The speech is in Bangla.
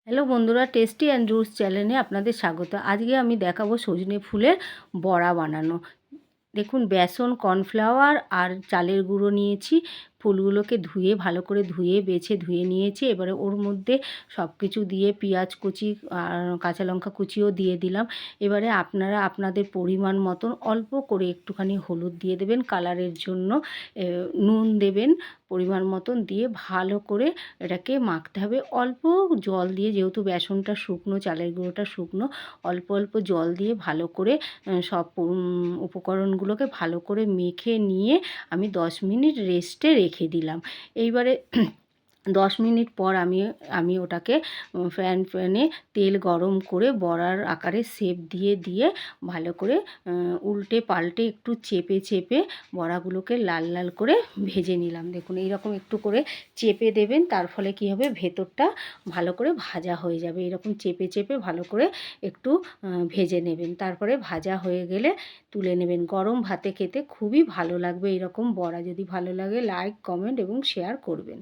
হ্যালো বন্ধুরা, টেস্টি অ্যান্ড রুটস চ্যানেলে আপনাদের স্বাগত। আজকে আমি দেখাবো সজনে ফুলের বড়া বানানো। দেখুন, বেসন, কর্নফ্লাওয়ার আর চালের গুঁড়ো নিয়েছি। ফুলগুলোকে ধুয়ে ভালো করে বেছে ধুয়ে নিয়েছি। এবারে ওর মধ্যে সব কিছু দিয়ে পেঁয়াজ কুচি আর কাঁচা লঙ্কা কুচিও দিয়ে দিলাম। এবারে আপনারা আপনাদের পরিমাণ মতন অল্প করে একটুখানি হলুদ দিয়ে দেবেন কালারের জন্য, নুন দেবেন পরিমাণ মতন, দিয়ে ভালো করে এটাকে মাখতে হবে অল্প জল দিয়ে। যেহেতু বেসনটা শুকনো, চালের গুঁড়োটা শুকনো, অল্প অল্প জল দিয়ে ভালো করে সব উপকরণগুলোকে ভালো করে মেখে নিয়ে আমি 10 মিনিট রেস্টে রেখে দিলাম। এইবারে 10 মিনিট পর আমি ওটাকে প্যানে তেল গরম করে বড়ার আকারে শেপ দিয়ে ভালো করে উল্টে পাল্টে একটু চেপে বড়াগুলোকে লাল লাল করে ভেজে নিলাম। দেখুন, এইরকম একটু করে চেপে দেবেন, তার ফলে কী হবে, ভেতরটা ভালো করে ভাজা হয়ে যাবে। এরকম চেপে ভালো করে একটু ভেজে নেবেন। তারপরে ভাজা হয়ে গেলে তুলে নেবেন। গরম ভাতে খেতে খুবই ভালো লাগবে এরকম বড়া। যদি ভালো লাগে লাইক, কমেন্ট এবং শেয়ার করবেন।